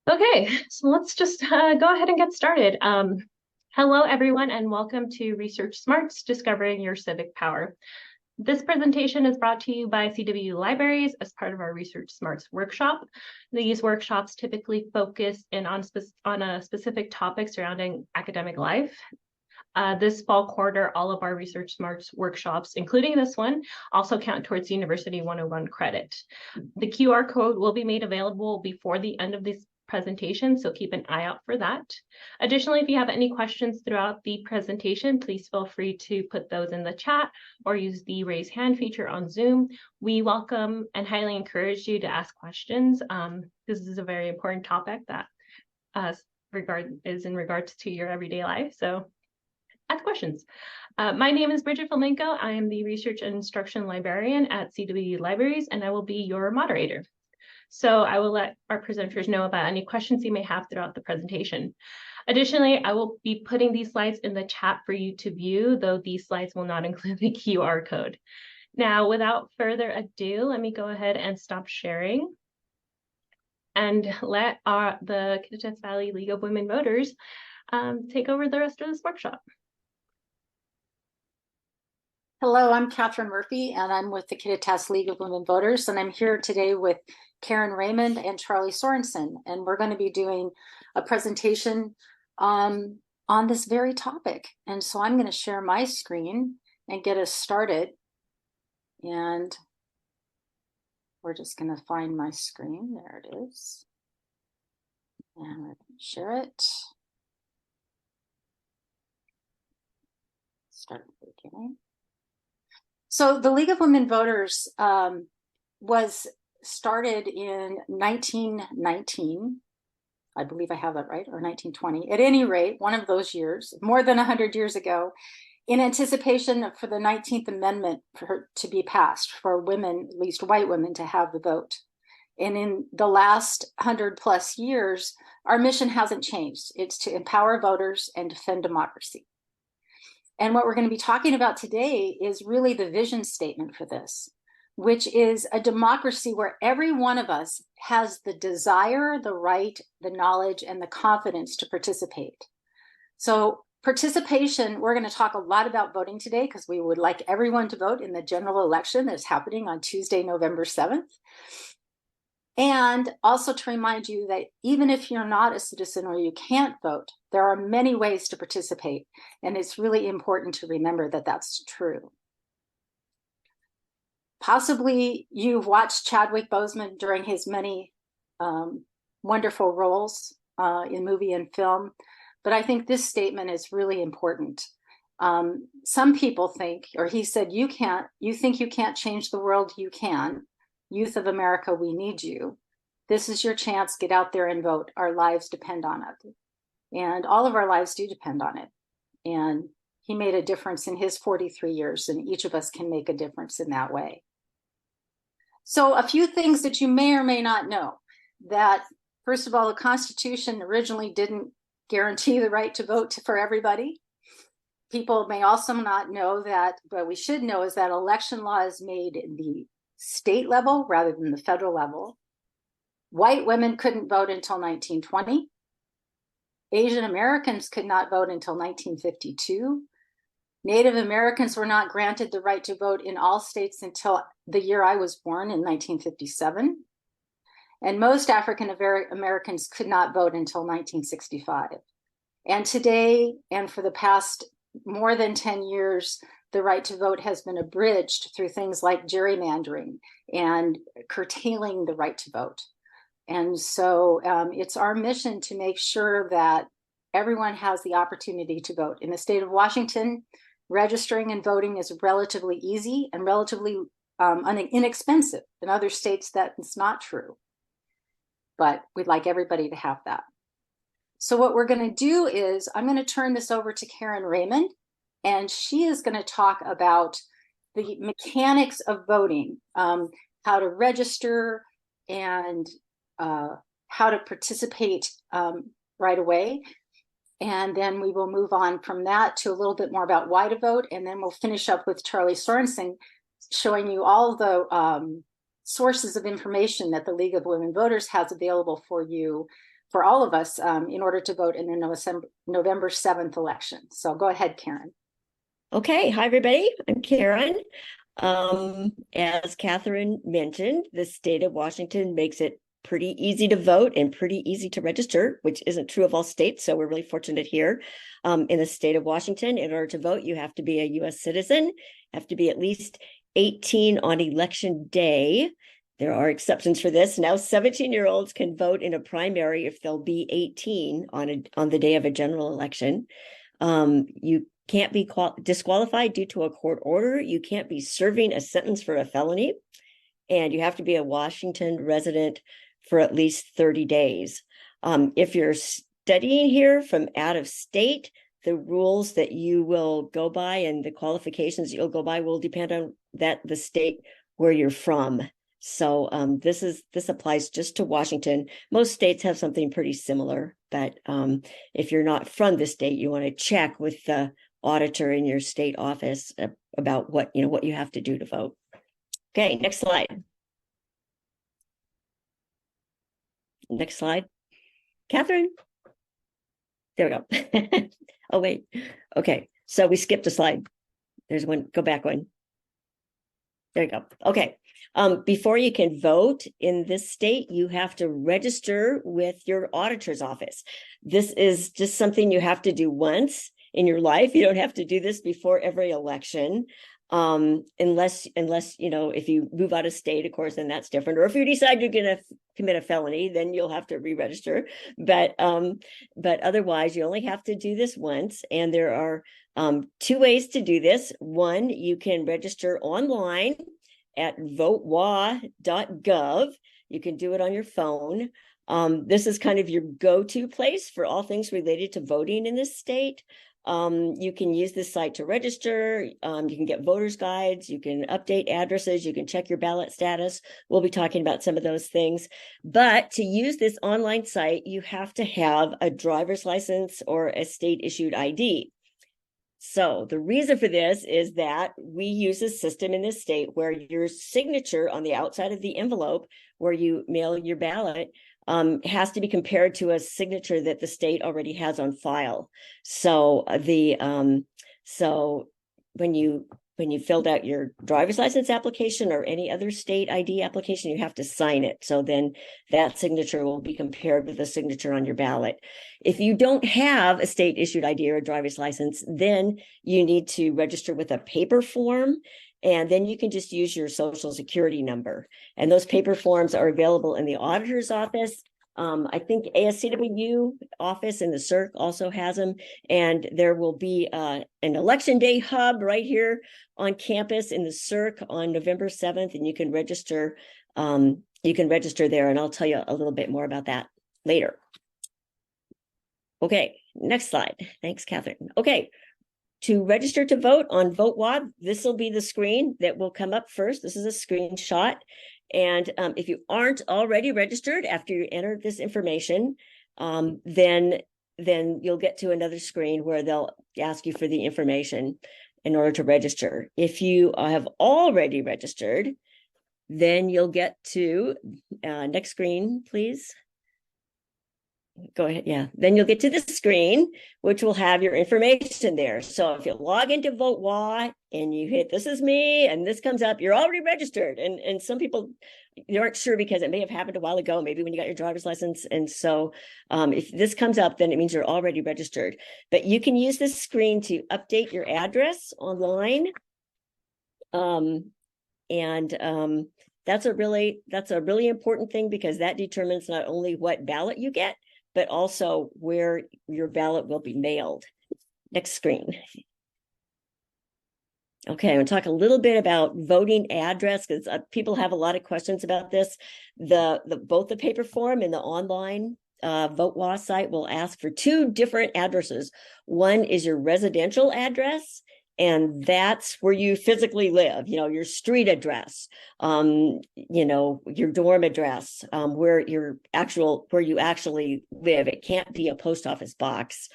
Okay, so let's just go ahead and get started. Hello, everyone, and welcome to Research Smarts, Discovering Your Civic Power. This presentation is brought to you by CW Libraries as part of our Research Smarts workshop. These workshops typically focus in on a specific topic surrounding academic life. This fall quarter, all of our Research Smarts workshops, including this one, also count towards University 101 credit. The QR code will be made available before the end of this presentation, so keep an eye out for that. Additionally, if you have any questions throughout the presentation, please feel free to put those in the chat or use the raise hand feature on Zoom. We welcome and highly encourage you to ask questions. This is a very important topic that is in regards to your everyday life, so ask questions. My name is Bridget Flamenco. I am the Research and Instruction Librarian at CW Libraries, and I will be your moderator. So I will let our presenters know about any questions you may have throughout the presentation. Additionally, I will be putting these slides in the chat for you to view, though these slides will not include the QR code. Now, without further ado, let me go ahead and stop sharing and let the Kittitas Valley League of Women Voters take over the rest of this workshop. Hello, I'm Catherine Murphy, and I'm with the Kittitas League of Women Voters, and I'm here today with Karen Raymond and Charlie Sorensen, and we're going to be doing a presentation on this very topic. And so I'm going to share my screen and get us started, and we're just going to find my screen. There it is, and we're going to share it. Start at the beginning. So the League of Women Voters was started in 1919. I believe I have that right, or 1920. At any rate, one of those years, more than 100 years ago, in anticipation for the 19th Amendment to be passed for women, at least white women, to have the vote. And in the last 100 plus years, our mission hasn't changed. It's to empower voters and defend democracy. And what we're going to be talking about today is really the vision statement for this, which is a democracy where every one of us has the desire, the right, the knowledge, and the confidence to participate. So participation, we're going to talk a lot about voting today because we would like everyone to vote in the general election that's happening on Tuesday, November 7th. And also to remind you that even if you're not a citizen or you can't vote, there are many ways to participate. And it's really important to remember that that's true. Possibly you've watched Chadwick Boseman during his many wonderful roles in movie and film, but I think this statement is really important. Some people think, or he said, you think you can't change the world, you can. Youth of America, we need you. This is your chance. Get out there and vote. Our lives depend on it. And all of our lives do depend on it. And he made a difference in his 43 years, and each of us can make a difference in that way. So a few things that you may or may not know. That, first of all, the Constitution originally didn't guarantee the right to vote for everybody. People may also not know that, but we should know, is that election law is made in the state level rather than the federal level. White women couldn't vote until 1920. Asian Americans could not vote until 1952. Native Americans were not granted the right to vote in all states until the year I was born in 1957. And most African Americans could not vote until 1965. And today, and for the past more than 10 years, the right to vote has been abridged through things like gerrymandering and curtailing the right to vote. And so it's our mission to make sure that everyone has the opportunity to vote. In the state of Washington, registering and voting is relatively easy and relatively inexpensive. In other states, that's not true. But we'd like everybody to have that. So what we're going to do is I'm going to turn this over to Karen Raymond, and she is going to talk about the mechanics of voting, how to register and how to participate right away. And then we will move on from that to a little bit more about why to vote. And then we'll finish up with Charlie Sorensen showing you all the sources of information that the League of Women Voters has available for you for all of us in order to vote in the November 7th election. So go ahead, Karen. Okay, hi everybody. I'm Karen. As Catherine mentioned, the state of Washington makes it pretty easy to vote and pretty easy to register, which isn't true of all states. So we're really fortunate here. In the state of Washington, in order to vote, you have to be a U.S. citizen, have to be at least 18 on election day. There are exceptions for this. Now, 17-year-olds can vote in a primary if they'll be 18 on the day of a general election. You can't be disqualified due to a court order. You can't be serving a sentence for a felony, and you have to be a Washington resident for at least 30 days. If you're studying here from out of state, the rules that you will go by and the qualifications you'll go by will depend on the state where you're from. So this applies just to Washington. Most states have something pretty similar, but if you're not from the state, you want to check with the auditor in your state office about what you have to do to vote. Okay, next slide. Next slide. Catherine. There we go. Oh, wait. Okay, so we skipped a slide. There's one. Go back one. There you go. Okay. Before you can vote in this state, you have to register with your auditor's office. This is just something you have to do once in your life. You don't have to do this before every election, unless if you move out of state, of course, then that's different. Or if you decide you're going to commit a felony, then you'll have to re-register. But otherwise, you only have to do this once. And there are two ways to do this. One, you can register online at votewa.gov. You can do it on your phone. This is kind of your go-to place for all things related to voting in this state. You can use this site to register. You can get voters guides. You can update addresses. You can check your ballot status. We'll be talking about some of those things. But to use this online site, you have to have a driver's license or a state-issued ID. So the reason for this is that we use a system in this state where your signature on the outside of the envelope where you mail your ballot has to be compared to a signature that the state already has on file. So when you filled out your driver's license application or any other state ID application, you have to sign it. So then that signature will be compared with the signature on your ballot. If you don't have a state issued ID or a driver's license, then you need to register with a paper form. And then you can just use your social security number. And those paper forms are available in the auditor's office. I think ASCW office in the CIRC also has them. And there will be an election day hub right here on campus in the CIRC on November 7th. And you can register there. And I'll tell you a little bit more about that later. Okay, next slide. Thanks, Catherine. Okay. To register to vote on VoteWA, this will be the screen that will come up first. This is a screenshot. And if you aren't already registered after you enter this information, then you'll get to another screen where they'll ask you for the information in order to register. If you have already registered, then you'll get to next screen, please. Go ahead. Yeah. Then you'll get to the screen, which will have your information there. So if you log into VoteWA and you hit, this is me, and this comes up, you're already registered. And some people, you aren't sure because it may have happened a while ago, maybe when you got your driver's license. And so if this comes up, then it means you're already registered. But you can use this screen to update your address online. That's a really important thing because that determines not only what ballot you get, but also where your ballot will be mailed. Next screen. Okay, I'm going to talk a little bit about voting address because people have a lot of questions about this. Both the paper form and the online VoteWA site will ask for two different addresses. One is your residential address, and that's where you physically live, your street address, your dorm address, where you actually live. It can't be a post office box.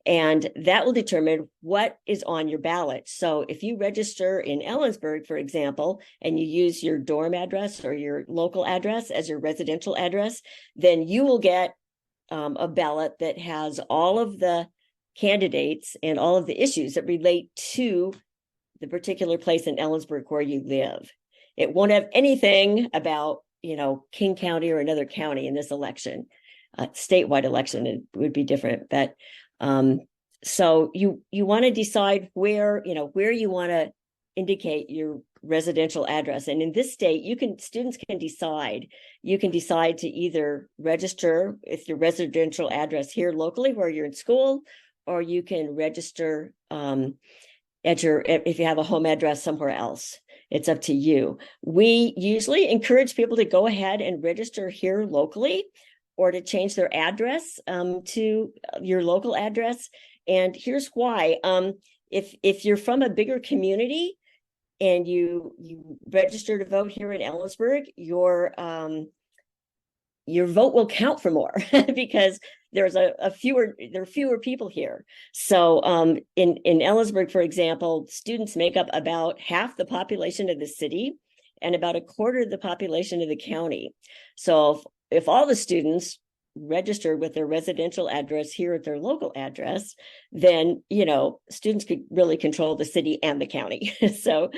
And that will determine what is on your ballot. So if you register in Ellensburg, for example, and you use your dorm address or your local address as your residential address, then you will get a ballot that has all of the candidates and all of the issues that relate to the particular place in Ellensburg where you live. It won't have anything about, King County or another county in this election. Statewide election, it would be different. But so you want to decide where you want to indicate your residential address. And in this state, students can decide. You can decide to either register with your residential address here locally where you're in school, or you can register if you have a home address somewhere else. It's up to you. We usually encourage people to go ahead and register here locally, or to change their address to your local address. And here's why. If you're from a bigger community and you register to vote here in Ellensburg, your vote will count for more because there are fewer people here. So in Ellensburg, for example, students make up about half the population of the city and about a quarter of the population of the county. So if all the students registered with their residential address here at their local address, then students could really control the city and the county. So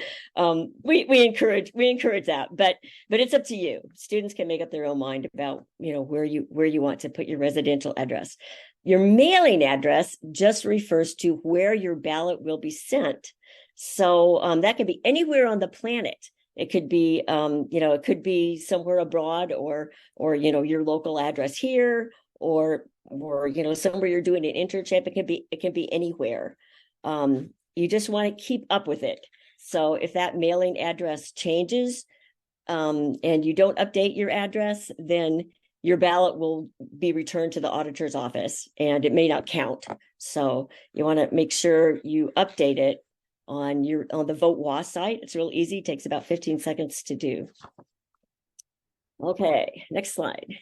we encourage that, but it's up to you. Students can make up their own mind about where you want to put your residential address. Your mailing address just refers to where your ballot will be sent. So that can be anywhere on the planet. It could be, it could be somewhere abroad, or your local address here, or somewhere you're doing an internship. It can be anywhere. You just want to keep up with it. So if that mailing address changes, and you don't update your address, then your ballot will be returned to the auditor's office, and it may not count. So you want to make sure you update it on the Vote WA site. It's real easy. It takes about 15 seconds to do. Okay, next slide.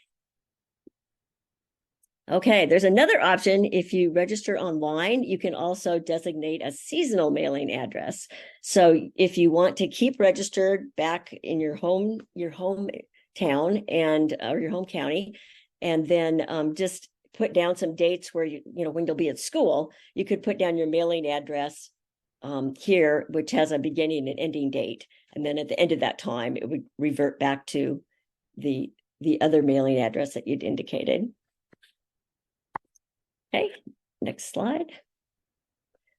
Okay, there's another option. If you register online, you can also designate a seasonal mailing address. So if you want to keep registered back in your home town or your home county, and then just put down some dates where when you'll be at school, you could put down your mailing address here, which has a beginning and ending date. And then at the end of that time, it would revert back to the other mailing address that you'd indicated. Okay, next slide.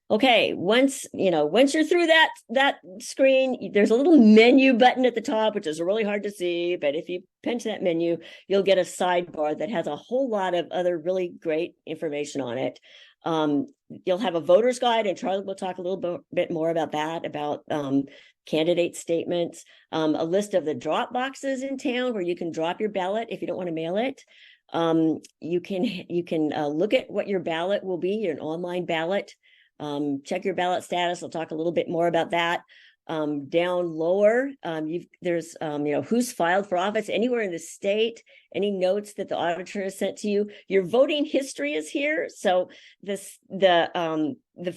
Okay, once you're through that screen, there's a little menu button at the top, which is really hard to see, but if you pinch that menu, you'll get a sidebar that has a whole lot of other really great information on it. You'll have a voter's guide, and Charlie will talk a little bit more about that, about candidate statements, a list of the drop boxes in town where you can drop your ballot if you don't want to mail it. You can look at what your ballot will be, an online ballot. Check your ballot status. I'll talk a little bit more about that. Down lower, there's who's filed for office anywhere in the state, any notes that the auditor has sent to you. Your voting history is here. So the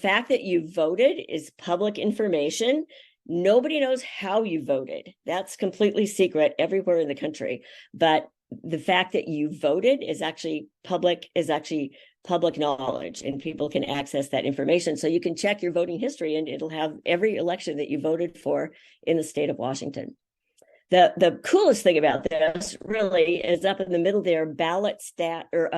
fact that you voted is public information. Nobody knows how you voted. That's completely secret everywhere in the country. But the fact that you voted is actually public knowledge, and people can access that information. So you can check your voting history, and it'll have every election that you voted for in the state of Washington. The coolest thing about this really is up in the middle there, ballot stat or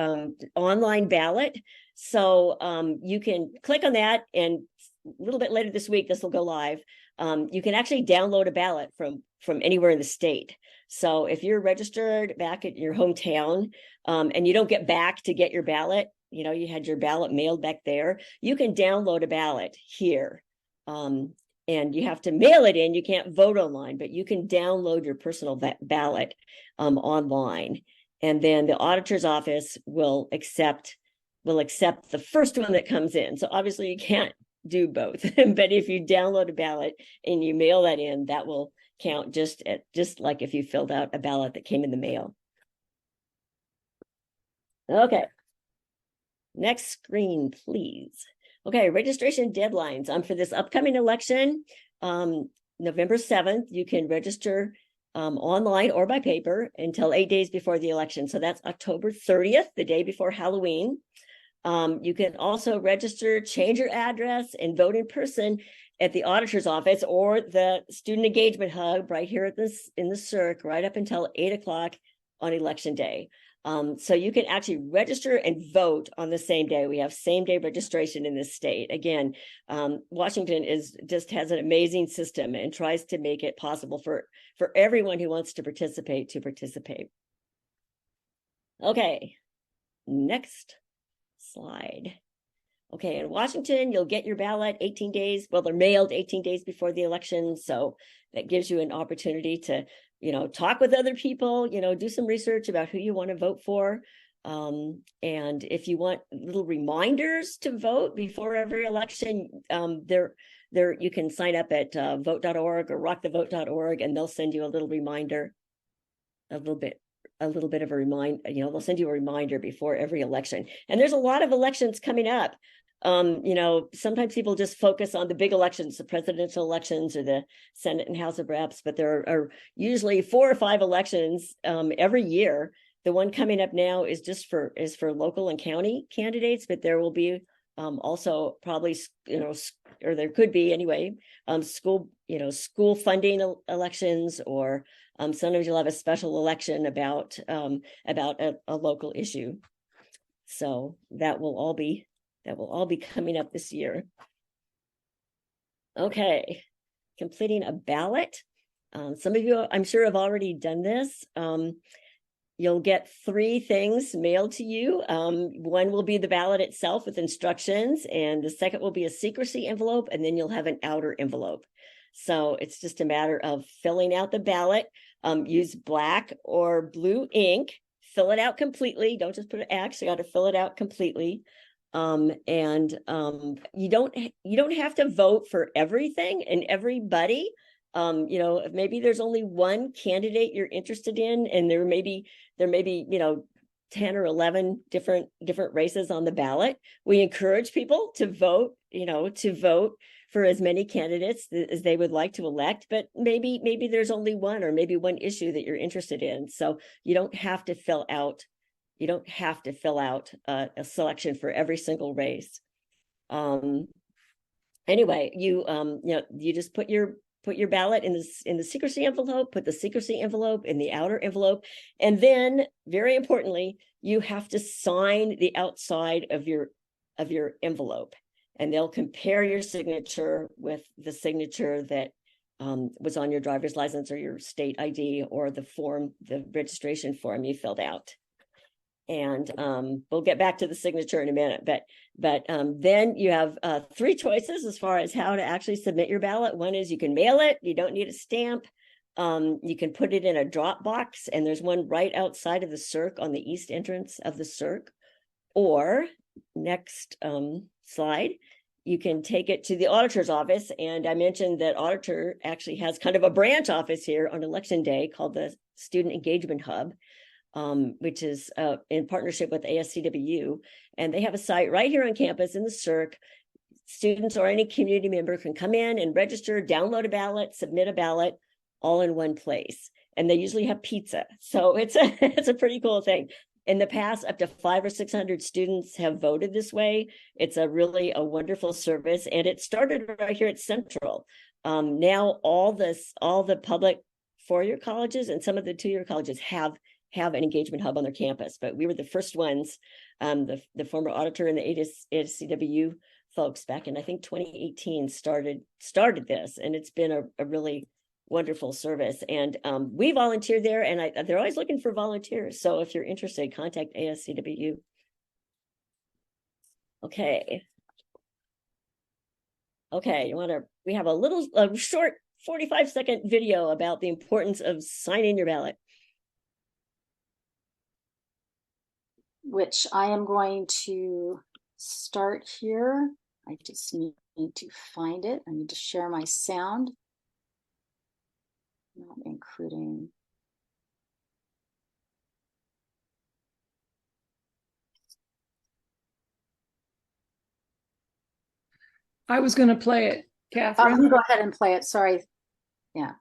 online ballot. So you can click on that, and a little bit later this week, this will go live. You can actually download a ballot from anywhere in the state. So if you're registered back at your hometown, and you don't get back to get your ballot, you had your ballot mailed back there, you can download a ballot here. And you have to mail it in. You can't vote online, but you can download your personal ballot online. And then the auditor's office will accept the first one that comes in. So obviously you can't do both, but if you download a ballot and you mail that in, that will count just like if you filled out a ballot that came in the mail. Okay. Next screen, please. Okay, registration deadlines for this upcoming election. November 7th, you can register online or by paper until 8 days before the election. So that's October 30th, the day before Halloween. You can also register, change your address, and vote in person at the auditor's office or the student engagement hub right here at this in the CIRC right up until 8 o'clock on election day. So you can actually register and vote on the same day. We have same day registration in this state. Again, Washington just has an amazing system and tries to make it possible for everyone who wants to participate. Okay, next slide. Okay, in Washington, you'll get your ballot 18 days. Well, they're mailed 18 days before the election. So that gives you an opportunity to, talk with other people, do some research about who you want to vote for. And if you want little reminders to vote before every election, there you can sign up at vote.org or rockthevote.org, and they'll send you a little reminder, a little bit of a reminder, they'll send you a reminder before every election. And there's a lot of elections coming up. Sometimes people just focus on the big elections, the presidential elections or the Senate and House of Reps, but there are usually 4 or 5 elections every year. The one coming up now is for local and county candidates, but there will be also probably, or there could be anyway, school funding elections, or sometimes you'll have a special election about a local issue. So that will all be coming up this year. Okay, completing a ballot. Some of you, I'm sure, have already done this. You'll get 3 things mailed to you. One will be the ballot itself with instructions, and the second will be a secrecy envelope, and then you'll have an outer envelope. So it's just a matter of filling out the ballot. Use black or blue ink, fill it out completely. Don't just put an X, you got to fill it out completely. You don't have to vote for everything and everybody. Maybe there's only one candidate you're interested in, and there may be 10 or 11 different races on the ballot. We encourage people to vote for as many candidates as they would like to elect, but maybe there's only one, or maybe one issue that you're interested in. So you don't have to fill out a selection for every single race. Anyway, you just put your ballot in the secrecy envelope, put the secrecy envelope in the outer envelope, and then, very importantly, you have to sign the outside of your envelope, and they'll compare your signature with the signature that was on your driver's license or your state ID or the registration form you filled out. And we'll get back to the signature in a minute, but then you have 3 choices as far as how to actually submit your ballot. One is you can mail it. You don't need a stamp. You can put it in a drop box, and there's one right outside of the CIRC on the east entrance of the CIRC. Or, next slide, you can take it to the auditor's office. And I mentioned that auditor actually has kind of a branch office here on election day called the Student Engagement Hub, which is in partnership with ASCW. And they have a site right here on campus in the CIRC. Students or any community member can come in and register, download a ballot, submit a ballot, all in one place. And they usually have pizza. So it's a pretty cool thing. In the past, up to 500 or 600 students have voted this way. It's really a wonderful service. And it started right here at Central. Now all the public 4-year colleges and some of the 2-year colleges have an engagement hub on their campus, but we were the first ones. The former auditor and the ASCW folks back in, I think, 2018 started this, and it's been a really wonderful service. And we volunteer there, and they're always looking for volunteers. So if you're interested, contact ASCW. Okay. We have a short 45-second video about the importance of signing your ballot, which I am going to start here. I just need to find it. I need to share my sound, not including. I was going to play it, Catherine. You go ahead and play it. Sorry. Yeah.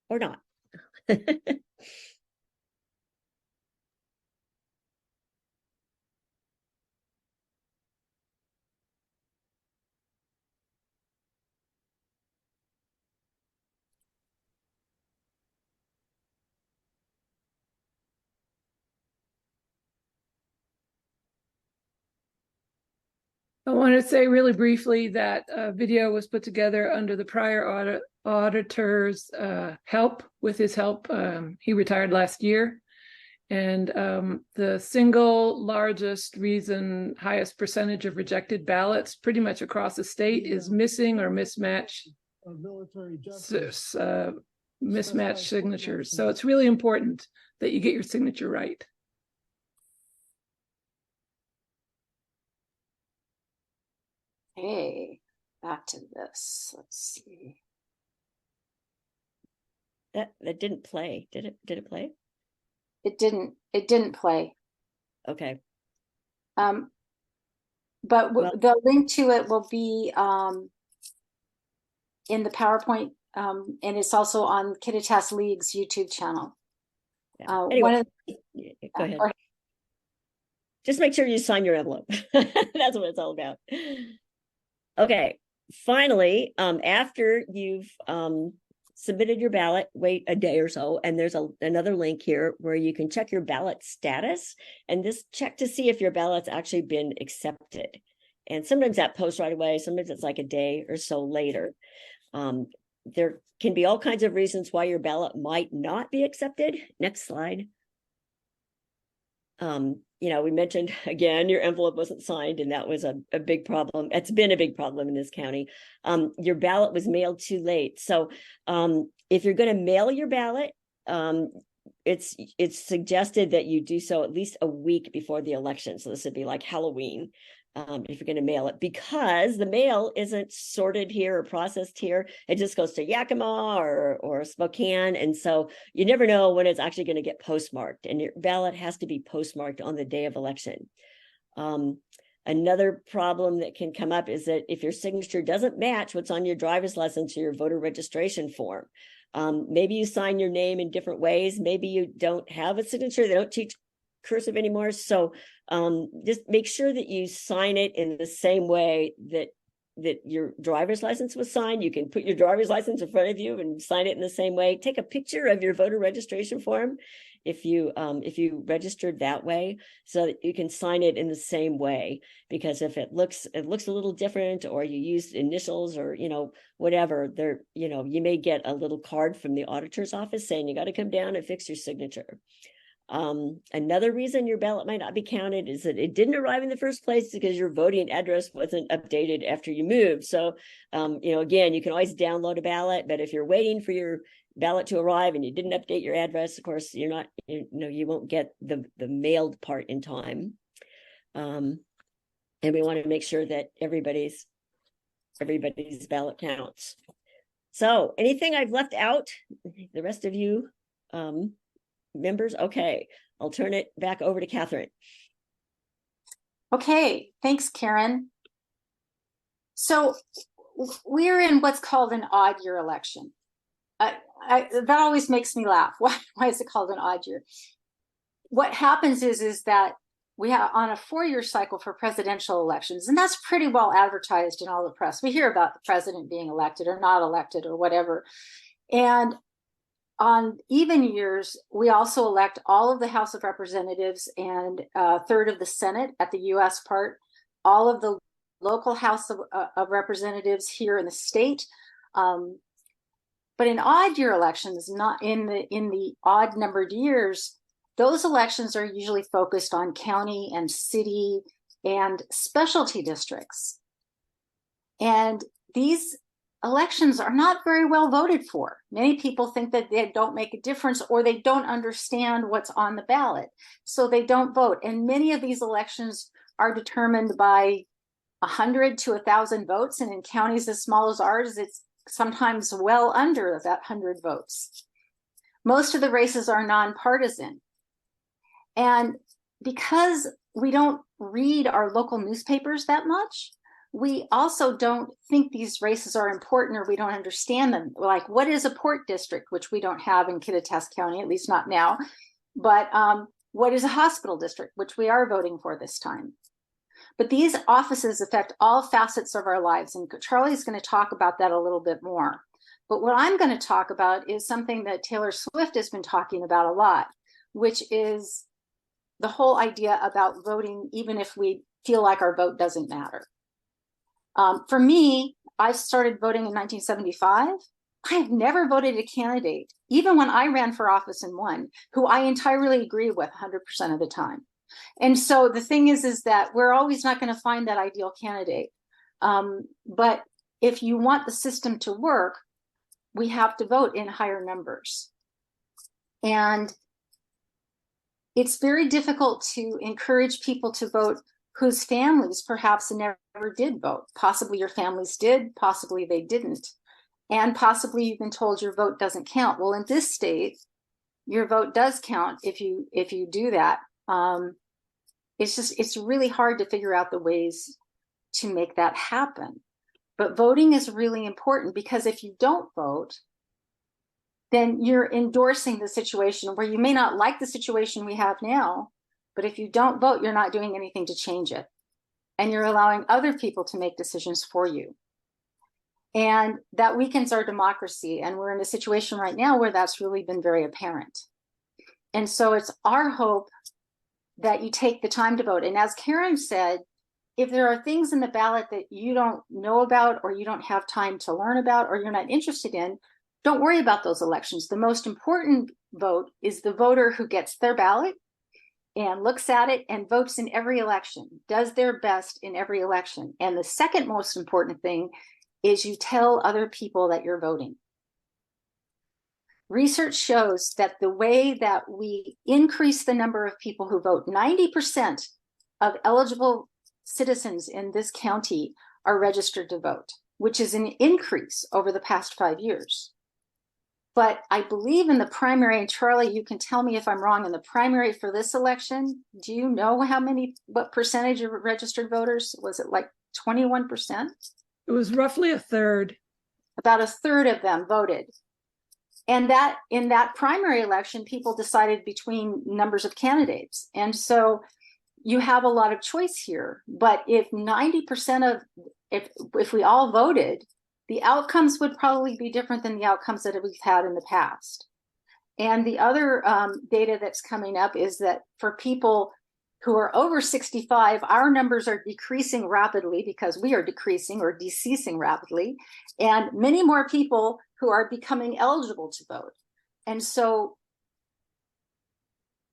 Or not. I want to say really briefly that a video was put together under the prior auditor's help. With his help, he retired last year. And the single largest reason, highest percentage of rejected ballots pretty much across the state is missing or mismatched signatures. So it's really important that you get your signature right. Okay, back to this. Let's see. That didn't play. Did it play? It didn't play. Okay. But Well, the link to it will be in the PowerPoint, and it's also on Kittitas League's YouTube channel. yeah. Anyway, go ahead. Just make sure you sign your envelope. That's what it's all about. Okay. Finally, after you've submitted your ballot, wait a day or so, and there's another link here where you can check your ballot status, and just check to see if your ballot's actually been accepted. And sometimes that posts right away, sometimes it's like a day or so later. There can be all kinds of reasons why your ballot might not be accepted. Next slide. We mentioned again, your envelope wasn't signed, and that was a big problem. It's been a big problem in this county. Your ballot was mailed too late. So if you're going to mail your ballot, it's suggested that you do so at least a week before the election. So this would be like Halloween. If you're going to mail it, because the mail isn't sorted here or processed here. It just goes to Yakima or Spokane. And so you never know when it's actually going to get postmarked, and your ballot has to be postmarked on the day of election. Another problem that can come up is that if your signature doesn't match what's on your driver's license or your voter registration form, maybe you sign your name in different ways. Maybe you don't have a signature. They don't teach cursive anymore. So just make sure that you sign it in the same way that your driver's license was signed. You can put your driver's license in front of you and sign it in the same way. Take a picture of your voter registration form if you registered that way, so that you can sign it in the same way. Because if it looks a little different, or you used initials, or whatever, there you may get a little card from the auditor's office saying you got to come down and fix your signature. Another reason your ballot might not be counted is that it didn't arrive in the first place because your voting address wasn't updated after you moved. So, again, you can always download a ballot, but if you're waiting for your ballot to arrive and you didn't update your address, of course, you won't get the mailed part in time. And we want to make sure that everybody's ballot counts. So anything I've left out, the rest of you, members? Okay, I'll turn it back over to Catherine. Okay, thanks, Karen. So we're in what's called an odd year election. That always makes me laugh. Why is it called an odd year? What happens is that we have on a 4-year cycle for presidential elections, and that's pretty well advertised in all the press. We hear about the president being elected or not elected or whatever. And on even years, we also elect all of the House of Representatives and a third of the Senate at the U.S. part, all of the local House of Representatives here in the state. But in odd year elections, not in the odd numbered years, those elections are usually focused on county and city and specialty districts. And these elections are not very well voted for. Many people think that they don't make a difference, or they don't understand what's on the ballot, so they don't vote. And many of these elections are determined by 100 to 1,000 votes, and in counties as small as ours, it's sometimes well under that 100 votes. Most of the races are nonpartisan. And because we don't read our local newspapers that much, we also don't think these races are important, or we don't understand them. Like, what is a port district, which we don't have in Kittitas County, at least not now. But what is a hospital district, which we are voting for this time. But these offices affect all facets of our lives, and Charlie's going to talk about that a little bit more. But what I'm going to talk about is something that Taylor Swift has been talking about a lot, which is the whole idea about voting even if we feel like our vote doesn't matter. For me, I started voting in 1975. I have never voted a candidate, even when I ran for office and won, who I entirely agree with 100% of the time. And so the thing is that we're always not going to find that ideal candidate. But if you want the system to work, we have to vote in higher numbers. And it's very difficult to encourage people to vote whose families perhaps never did vote. Possibly your families did, possibly they didn't. And possibly you've been told your vote doesn't count. Well, in this state, your vote does count if you do that. It's really hard to figure out the ways to make that happen. But voting is really important, because if you don't vote, then you're endorsing the situation where you may not like the situation we have now, but if you don't vote, you're not doing anything to change it. And you're allowing other people to make decisions for you. And that weakens our democracy. And we're in a situation right now where that's really been very apparent. And so it's our hope that you take the time to vote. And as Karen said, if there are things in the ballot that you don't know about, or you don't have time to learn about, or you're not interested in, don't worry about those elections. The most important vote is the voter who gets their ballot and looks at it and votes in every election, does their best in every election. And the second most important thing is you tell other people that you're voting. Research shows that the way that we increase the number of people who vote, 90% of eligible citizens in this county are registered to vote, which is an increase over the past 5 years. But I believe in the primary, and Charlie, you can tell me if I'm wrong, in the primary for this election, do you know what percentage of registered voters? Was it like 21%? It was roughly a third. About a third of them voted. And that in that primary election, people decided between numbers of candidates. And so you have a lot of choice here. But if 90% of, if we all voted, the outcomes would probably be different than the outcomes that we've had in the past. And the other data that's coming up is that for people who are over 65, our numbers are decreasing rapidly, because we are decreasing or deceasing rapidly, and many more people who are becoming eligible to vote. And so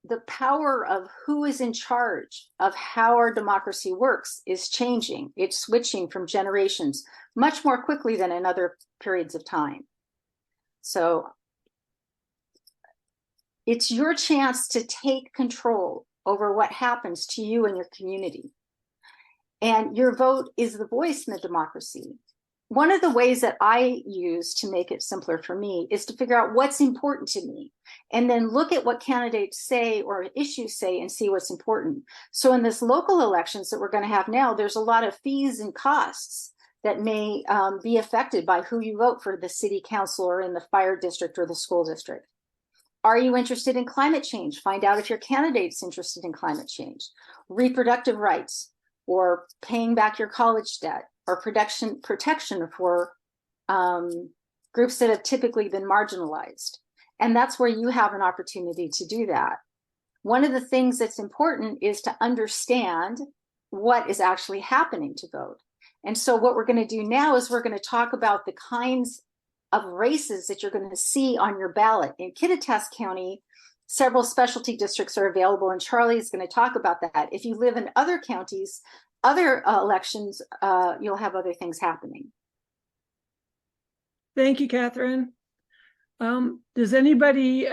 the power of who is in charge of how our democracy works is changing. It's switching from generations much more quickly than in other periods of time. So it's your chance to take control over what happens to you and your community. And your vote is the voice in the democracy. One of the ways that I use to make it simpler for me is to figure out what's important to me, and then look at what candidates say or issues say and see what's important. So in this local elections that we're going to have now, there's a lot of fees and costs that may be affected by who you vote for the city council or in the fire district or the school district. Are you interested in climate change? Find out if your candidate's interested in climate change. Reproductive rights, or paying back your college debt, or protection for groups that have typically been marginalized. And that's where you have an opportunity to do that. One of the things that's important is to understand what is actually happening to vote. And so what we're going to do now is we're going to talk about the kinds of races that you're going to see on your ballot. In Kittitas County, several specialty districts are available, and Charlie is going to talk about that. If you live in other counties, other elections, you'll have other things happening. Thank you, Catherine. Does anybody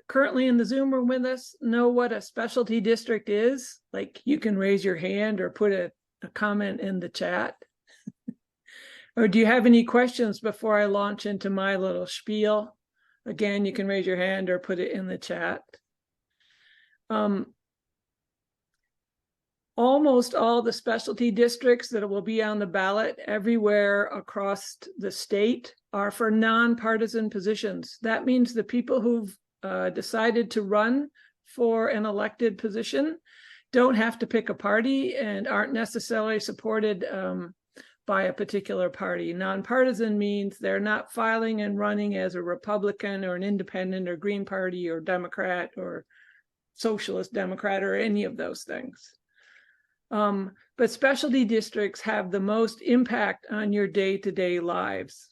currently in the Zoom room with us know what a specialty district is? Like, you can raise your hand or put a comment in the chat. Or do you have any questions before I launch into my little spiel? Again, you can raise your hand or put it in the chat. Almost all the specialty districts that will be on the ballot everywhere across the state are for nonpartisan positions. That means the people who've decided to run for an elected position don't have to pick a party and aren't necessarily supported by a particular party. Nonpartisan means they're not filing and running as a Republican or an Independent or Green Party or Democrat or Socialist Democrat or any of those things. But specialty districts have the most impact on your day-to-day lives.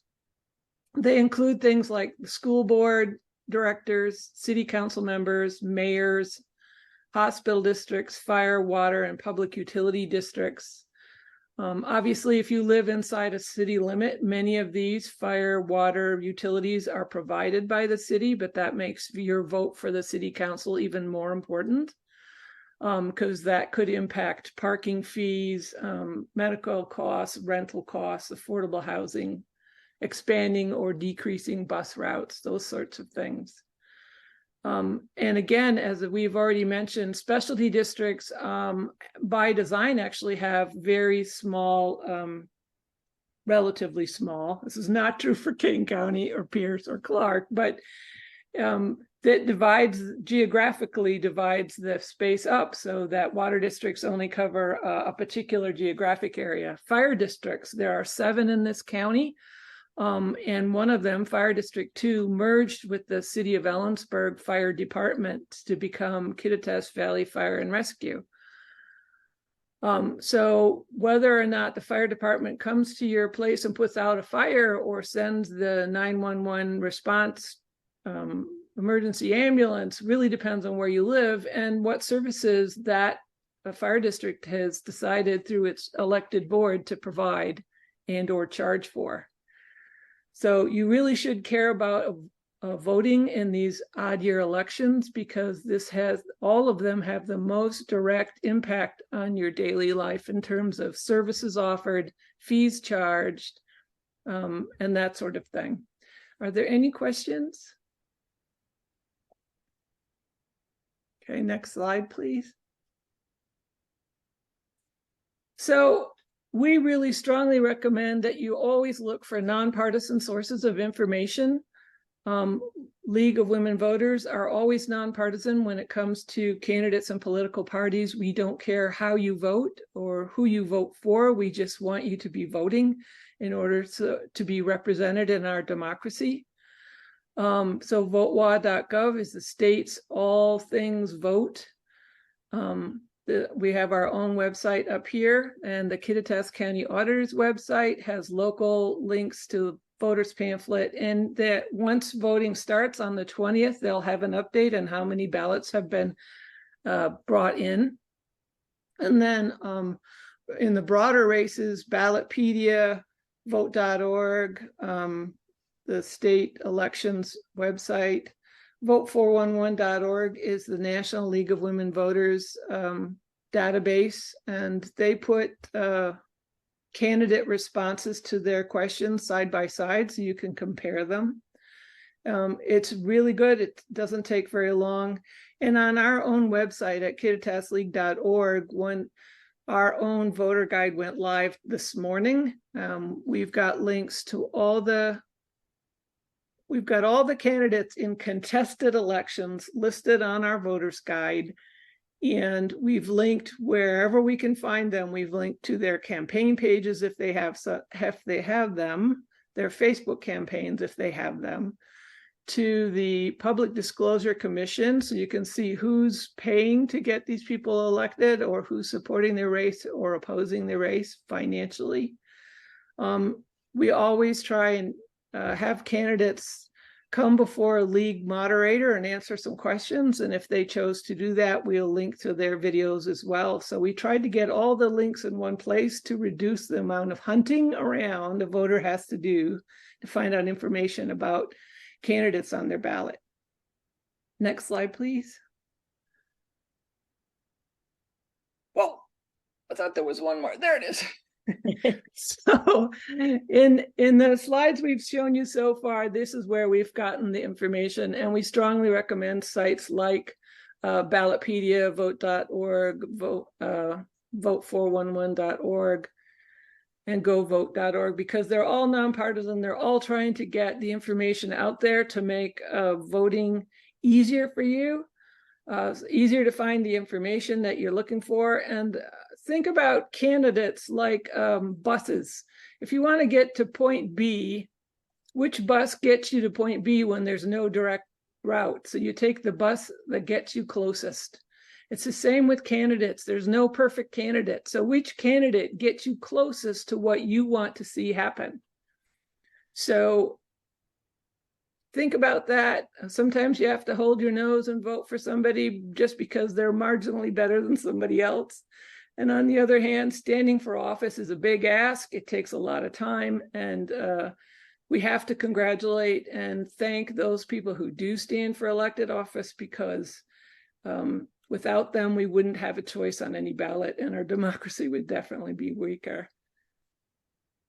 They include things like the school board directors, city council members, mayors, hospital districts, fire, water, and public utility districts. Obviously, if you live inside a city limit, many of these fire, water, utilities are provided by the city, but that makes your vote for the city council even more important, because that could impact parking fees, medical costs, rental costs, affordable housing, expanding or decreasing bus routes, those sorts of things. And again, as we've already mentioned, specialty districts by design actually have very small, relatively small. This is not true for King County or Pierce or Clark, but that geographically divides the space up so that water districts only cover a particular geographic area. Fire districts, there are 7 in this county. And one of them, Fire District 2, merged with the City of Ellensburg Fire Department to become Kittitas Valley Fire and Rescue. So whether or not the fire department comes to your place and puts out a fire or sends the 911 response emergency ambulance really depends on where you live and what services that a fire district has decided through its elected board to provide and or charge for. So you really should care about voting in these odd year elections, because all of them have the most direct impact on your daily life in terms of services offered, fees charged, and that sort of thing. Are there any questions? Okay, next slide, please. So we really strongly recommend that you always look for nonpartisan sources of information. League of Women Voters are always nonpartisan when it comes to candidates and political parties. We don't care how you vote or who you vote for. We just want you to be voting in order to be represented in our democracy. So votewa.gov is the state's all things vote. We have our own website up here, and the Kittitas County Auditor's website has local links to voters pamphlet, and that once voting starts on the 20th, they'll have an update on how many ballots have been brought in. And then in the broader races, Ballotpedia, vote.org, the state elections website, vote411.org is the National League of Women Voters database, and they put candidate responses to their questions side by side so you can compare them. It's really good. It doesn't take very long. And on our own website at kittitasleague.org, when our own voter guide went live this morning, we've got links to all the candidates in contested elections listed on our voters guide, and we've linked wherever we can find them. We've linked to their campaign pages if they have them, their Facebook campaigns if they have them, to the Public Disclosure Commission, so you can see who's paying to get these people elected or who's supporting their race or opposing the race financially. We always try and have candidates come before a league moderator and answer some questions. And if they chose to do that, we'll link to their videos as well. So we tried to get all the links in one place to reduce the amount of hunting around a voter has to do to find out information about candidates on their ballot. Next slide, please. Well, I thought there was one more. There it is. So in the slides we've shown you so far, this is where we've gotten the information, and we strongly recommend sites like Ballotpedia, vote.org, vote411.org, and govote.org, because they're all nonpartisan. They're all trying to get the information out there to make voting easier for you, easier to find the information that you're looking for. And think about candidates like buses. If you want to get to point B, which bus gets you to point B when there's no direct route? So you take the bus that gets you closest. It's the same with candidates. There's no perfect candidate. So which candidate gets you closest to what you want to see happen? So think about that. Sometimes you have to hold your nose and vote for somebody just because they're marginally better than somebody else. And on the other hand, standing for office is a big ask. It takes a lot of time, and we have to congratulate and thank those people who do stand for elected office, because without them, we wouldn't have a choice on any ballot, and our democracy would definitely be weaker.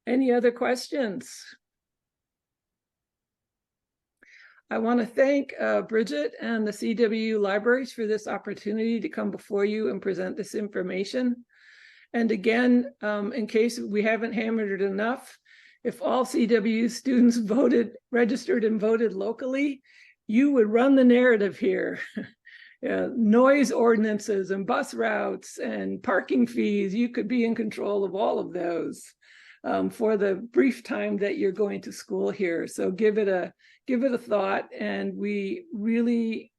Any other questions? I want to thank Bridget and the CW libraries for this opportunity to come before you and present this information. And again, in case we haven't hammered it enough, if all CW students registered and voted locally, you would run the narrative here. Noise ordinances and bus routes and parking fees, you could be in control of all of those for the brief time that you're going to school here. So give it a thought, and we really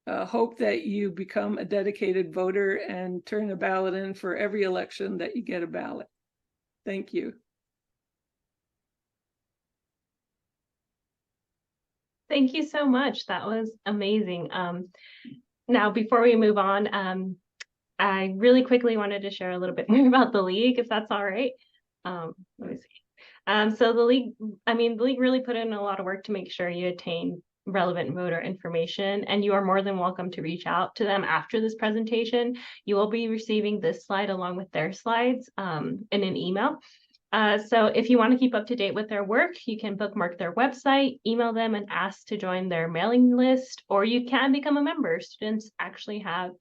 hope that you become a dedicated voter and turn a ballot in for every election that you get a ballot. Thank you. Thank you so much. That was amazing. Now, before we move on, I really quickly wanted to share a little bit more about the League, if that's all right. Let me see. So the League really put in a lot of work to make sure you attain relevant voter information, and you are more than welcome to reach out to them after this presentation. You will be receiving this slide along with their slides in an email. So if you want to keep up to date with their work, you can bookmark their website, email them and ask to join their mailing list, or you can become a member. Students actually have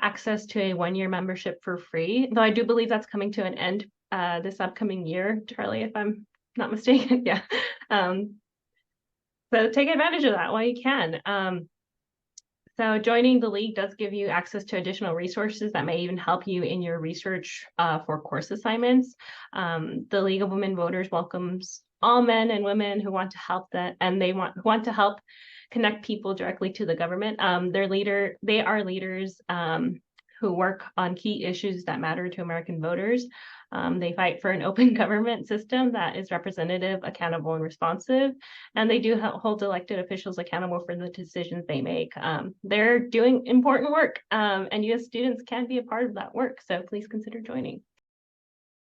access to a one-year membership for free, though I do believe that's coming to an end this upcoming year, Charlie, if I'm not mistaken. Yeah. So take advantage of that while you can. So joining the League does give you access to additional resources that may even help you in your research for course assignments. The League of Women Voters welcomes all men and women who want to help and they want to help connect people directly to the government. They are leaders who work on key issues that matter to American voters. They fight for an open government system that is representative, accountable, and responsive. And they do hold elected officials accountable for the decisions they make. They're doing important work, and you as students can be a part of that work. So please consider joining.